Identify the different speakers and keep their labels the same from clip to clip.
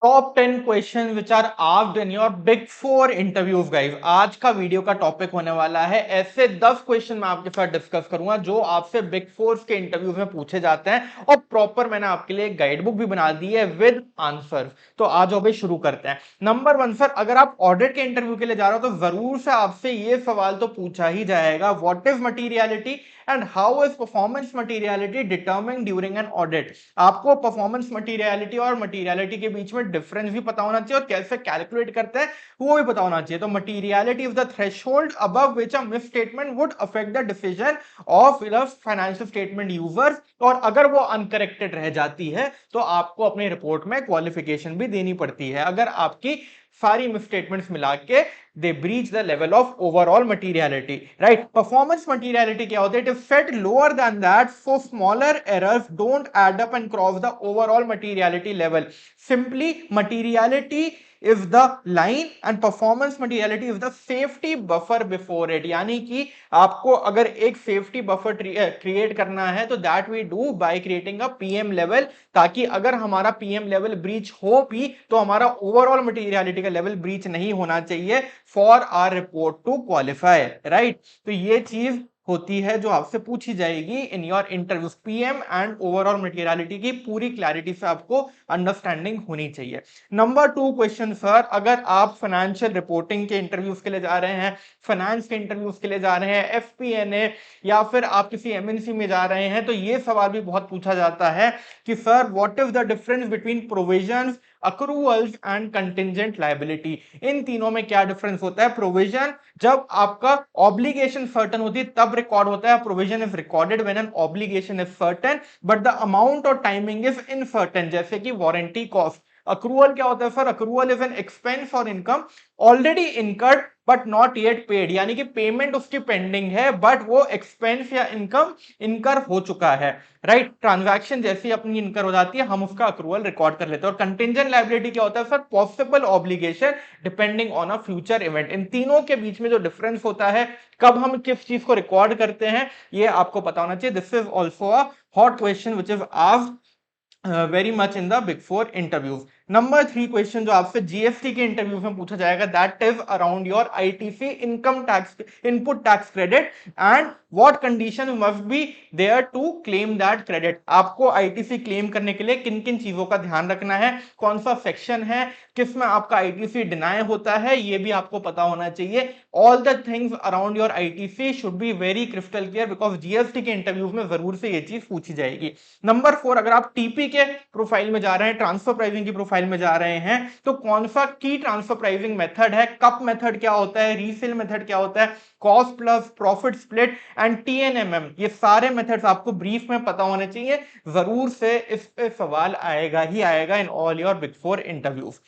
Speaker 1: Top 10 question which are asked in your big four interviews guys. आज का video का topic होने वाला है ऐसे 10 क्वेश्चन मैं आपके साथ डिस्कस करूंगा जो आपसे बिग फोर के इंटरव्यूज में पूछे जाते हैं और प्रॉपर मैंने आपके लिए एक गाइड बुक भी बना दी है विद आंसर। तो आज अभी शुरू करते हैं। नंबर वन सर, अगर आप ऑडिट के इंटरव्यू के लिए जा रहे हो तो जरूर से आपसे ये सवाल तो पूछा ही जाएगा, what is materiality and how is performance materiality determine during an audit. आपको परफॉर्मेंस मटीरियलिटी और मटीरियलिटी के बीच में डिफरेंस भी पता होना चाहिए और कैसे कैलकुलेट करते हैं वो भी पता होना चाहिए। तो materiality is the threshold above which a miss statement would affect the decision of financial statement users, और अगर वो अनकरेक्टेड रह जाती है तो आपको अपनी रिपोर्ट में क्वालिफिकेशन भी देनी पड़ती है अगर आपकी सारी मिसस्टेटमेंट्स मिला के they breach the level of overall materiality, right? Performance materiality क्या होता है? It is set lower than that so smaller errors don't add up and cross the overall materiality level. Simply materiality is the line and performance materiality is the safety buffer before it. यानी कि आपको अगर एक safety buffer create करना है तो that we do by creating a PM level, ताकि अगर हमारा पीएम लेवल ब्रीच हो भी तो हमारा ओवरऑल मटीरियलिटी का लेवल ब्रीच नहीं होना चाहिए for our report to qualify, right? तो ये चीज होती है जो आपसे पूछी जाएगी in your interviews. PM and overall materiality की पूरी क्लैरिटी से आपको अंडरस्टैंडिंग होनी चाहिए। नंबर टू क्वेश्चन सर, अगर आप फाइनेंशियल रिपोर्टिंग के इंटरव्यूज के लिए जा रहे हैं, फाइनेंस के इंटरव्यूज के लिए जा रहे हैं, एफपीएनए या फिर आप किसी एमएनसी में जा रहे हैं, तो ये सवाल भी बहुत पूछा जाता है कि sir what is the difference between provisions, accruals and contingent liability. इन तीनों में क्या डिफरेंस होता है? प्रोविजन जब आपका ऑब्लिगेशन सर्टन होती है तब रिकॉर्ड होता है, provision is recorded when an obligation is certain but the amount और टाइमिंग इज इनसर्टन, जैसे कि वारंटी कॉस्ट। अक्रूवल क्या होता है sir? Accrual is an expense और income already incurred but not yet paid, यानी कि पेमेंट उसकी पेंडिंग है बट वो एक्सपेंस या इनकम इनकर हो चुका है, राइट? ट्रांजैक्शन जैसी अपनी इनकर हो जाती है हम उसका अक्रूवल रिकॉर्ड कर लेते हैं। और कंटिंजेंट लायबिलिटी क्या होता है sir? Possible obligation depending on a future event. इन तीनों के बीच में जो डिफरेंस होता है, कब हम किस चीज को रिकॉर्ड करते हैं, ये आपको पता होना चाहिए। This is also a hot question which is asked very much in the big four interviews. Number three question जो आपसे जीएसटी के इंटरव्यू में पूछा जाएगा, that is around your ITC income tax input tax credit and what condition must be there to claim that credit. आपको ITC claim करने के लिए किन किन चीजों का ध्यान रखना है, कौन सा सेक्शन है, किस में आपका आईटीसी डिनाई होता है, ये भी आपको पता होना चाहिए। All the things around your ITC should be very crystal clear because GST के इंटरव्यूज में जरूर से ये चीज पूछी जाएगी। नंबर फोर, अगर आप टीपी के प्रोफाइल में जा रहे हैं, ट्रांसफर प्राइसिंग की प्रोफाइल में जा रहे हैं, तो कौन सा की ट्रांसफर प्राइसिंग मेथड है, कप मेथड क्या होता है, रीसेल मेथड क्या होता है, cost plus profit split and TNMM, ये सारे मेथड्स आपको ब्रीफ में पता होने चाहिए। जरूर से इस पे सवाल आएगा ही आएगा in all your big four interviews.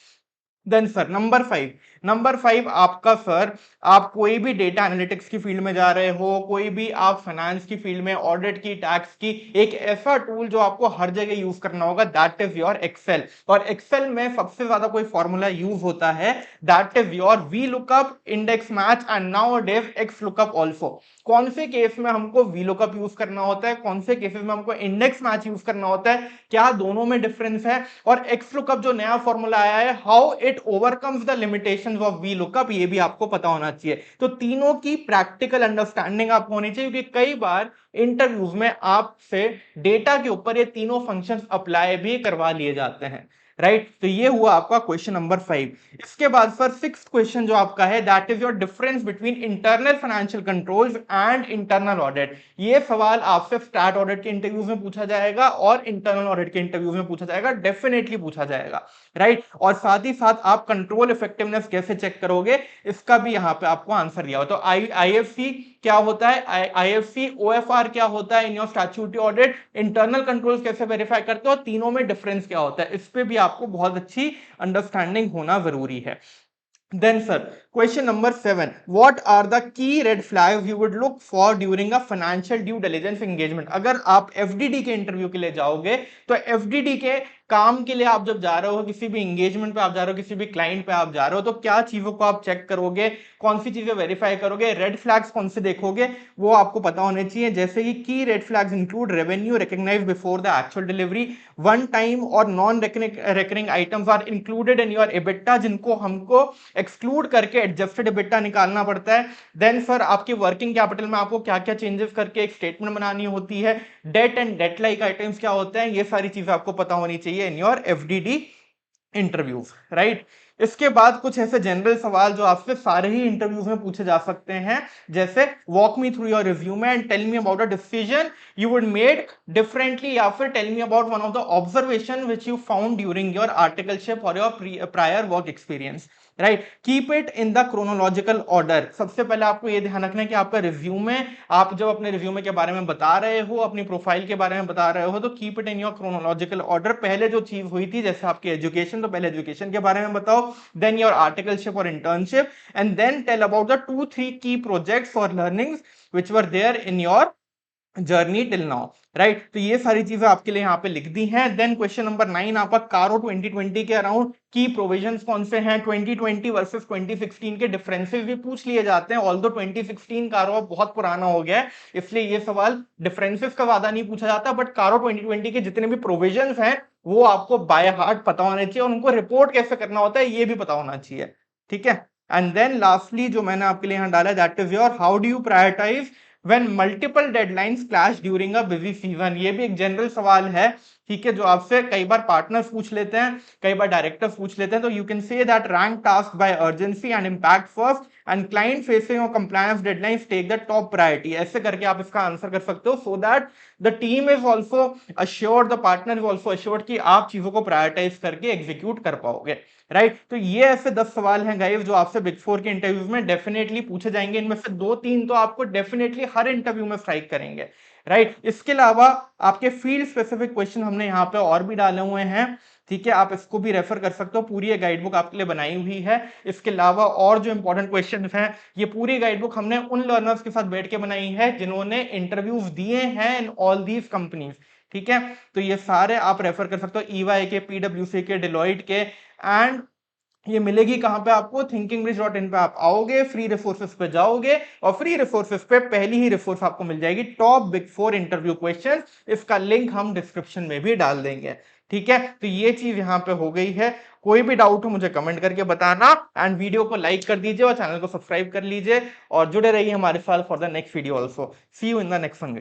Speaker 1: Then sir number five आपका सर, आप कोई भी डेटा एनालिटिक्स की फील्ड में जा रहे हो, कोई भी आप फाइनेंस की फील्ड में, ऑडिट की, टैक्स की, एक ऐसा टूल जो आपको हर जगह यूज करना होगा, दैट इज योर एक्सेल। और एक्सेल में सबसे ज्यादा कोई फॉर्मूला यूज होता है, that is your V lookup, index match and now days x lookup also. कौन से केस में हमको वी लुकअप यूज करना होता है, कौन से केसेस में हमको इंडेक्स मैच यूज करना होता है, क्या दोनों में डिफरेंस है, और एक्स लुकअप जो नया फॉर्मूला आया है, how it overcomes the limitations of V lookup, ये भी आपको पता होना चाहिए। तो तीनों की प्रैक्टिकल अंडरस्टैंडिंग आपको होनी चाहिए, क्योंकि कई बार इंटरव्यूज में आपसे डेटा के ऊपर ये तीनों फंक्शंस अप्लाई भी करवा लिए जाते हैं, राइट? तो ये हुआ आपका क्वेश्चन नंबर 5। इसके बाद सर सिक्स क्वेश्चन जो आपका है, that is your difference between internal financial controls and internal audit. ये सवाल आपसे स्टार्ट ऑडिट के इंटरव्यूज में पूछा जाएगा और इंटरनल ऑडिट के इंटरव्यूज में पूछा जाएगा, डेफिनेटली पूछा जाएगा, राइट? और साथ ही साथ आप कंट्रोल इफेक्टिवनेस कैसे चेक करोगे, इसका भी यहां पे आपको आंसर दिया हो। तो आईएफसी क्या होता है, आईएफसी ओएफआर क्या होता है in your statutory audit, internal controls कैसे वेरीफाई करते हो, तीनों में डिफरेंस क्या होता है, इस पे भी आपको बहुत अच्छी अंडरस्टैंडिंग होना जरूरी है। Then sir question number 7, what are the key red flags you would look for during a financial due diligence engagement. अगर आप एफडीडी के इंटरव्यू के लिए जाओगे तो एफडीडी के काम के लिए आप जब जा रहे हो, किसी भी एंगेजमेंट पे आप जा रहे हो, किसी भी क्लाइंट पे आप जा रहे हो, तो क्या चीजों को आप चेक करोगे, कौन सी चीजें वेरीफाई करोगे, रेड फ्लैग्स कौन से देखोगे, वो आपको पता होने चाहिए। जैसे कि key red flags include revenue recognised before the actual delivery, one time और non recurring items are included in your EBITDA, जिनको हमको एक्सक्लूड करके एडजस्टेड एबिटा निकालना पड़ता है। देन सर आपके वर्किंग कैपिटल में आपको क्या क्या चेंजेस करके एक स्टेटमेंट बनानी होती है, debt and debt like items क्या होते हैं, ये सारी चीजें आपको पता होनी चाहिए in your FDD interviews, right. इसके बाद कुछ ऐसे जनरल सवाल जो आपसे सारे ही इंटरव्यूज में पूछे जा सकते हैं, जैसे walk me through your resume and tell me about a decision you would made differently, या फिर tell me about one of the observation which you found during your articleship और your prior work experience, right. Keep it in the chronological order. सबसे पहले आपको यह ध्यान रखना है कि आपका रिज्यूमे, आप जब अपने रिज्यूमे के बारे में बता रहे हो, अपनी प्रोफाइल के बारे में बता रहे हो, तो keep it in your chronological order. पहले जो चीज हुई थी, जैसे आपकी एजुकेशन, तो पहले एजुकेशन के बारे में बताओ, देन योर आर्टिकलशिप और internship, and then tell about the 2-3 key projects और learnings which were there in your journey till now, right. तो ये सारी चीजें आपके लिए यहाँ पे लिख दी हैं। देन क्वेश्चन नंबर 9 आपका कारो 2020 के अराउंड की प्रोविजंस कौन से हैं, 2020 वर्सेस 2016 के डिफरेंसेस भी पूछ लिए जाते हैं। ऑल्दो 2016 कारो बहुत पुराना हो गया है, इसलिए ये सवाल डिफरेंसेस का ज्यादा नहीं पूछा जाता, बट कारो 2020 के जितने भी प्रोविजंस हैं वो आपको बाय हार्ट पता होने चाहिए, और उनको रिपोर्ट कैसे करना होता है ये भी पता होना चाहिए, ठीक है। एंड देन लास्टली जो मैंने आपके लिए यहाँ डाला, that is your how do you prioritize when multiple deadlines clash during a busy season। ये भी एक जनरल सवाल है, ठीक है, जो आपसे कई बार पार्टनर्स पूछ लेते हैं, कई बार डायरेक्टर्स पूछ लेते हैं। तो you can say that rank task by urgency and impact first and client facing और compliance deadlines take the top priority. ऐसे करके आप इसका आंसर कर सकते हो, so that the team is also assured, the partner is also assured कि आप चीजों को प्रायोरिटाइज करके एग्जीक्यूट कर पाओगे, राइट। तो ये ऐसे 10 सवाल हैं गाइस जो आपसे बिग 4 के इंटरव्यूज में डेफिनेटली पूछे जाएंगे। इनमें से 2-3 तो आपको डेफिनेटली हर इंटरव्यू में स्ट्राइक करेंगे, राइट। इसके अलावा आपके फील्ड स्पेसिफिक क्वेश्चन हमने यहाँ पे और भी डाले हुए हैं, ठीक है, आप इसको भी रेफर कर सकते हो, पूरी ये गाइडबुक आपके लिए बनाई हुई है। इसके अलावा और जो इंपॉर्टेंट क्वेश्चन हैं, ये पूरी गाइडबुक हमने उन लर्नर्स के साथ बैठ के बनाई है जिन्होंने इंटरव्यूज दिए हैं इन ऑल दीज कंपनीज, ठीक है। तो ये सारे आप रेफर कर सकते हो, ईवाई के, पीडब्ल्यूसी के, डिलॉइट के, एंड ये मिलेगी कहां पे आपको, thinkingbridge.in पे आप आओगे, फ्री रिसोर्सेज पे जाओगे, और फ्री रिसोर्सेज पे पहली ही रिसोर्स आपको मिल जाएगी, टॉप बिग 4 इंटरव्यू क्वेश्चन। इसका लिंक हम डिस्क्रिप्शन में भी डाल देंगे, ठीक है। तो ये चीज यहां पे हो गई है। कोई भी डाउट हो मुझे कमेंट करके बताना, एंड वीडियो को लाइक कर दीजिए और चैनल को सब्सक्राइब कर लीजिए, और जुड़े रहिए हमारे साथ for the next video also. See you in the next one.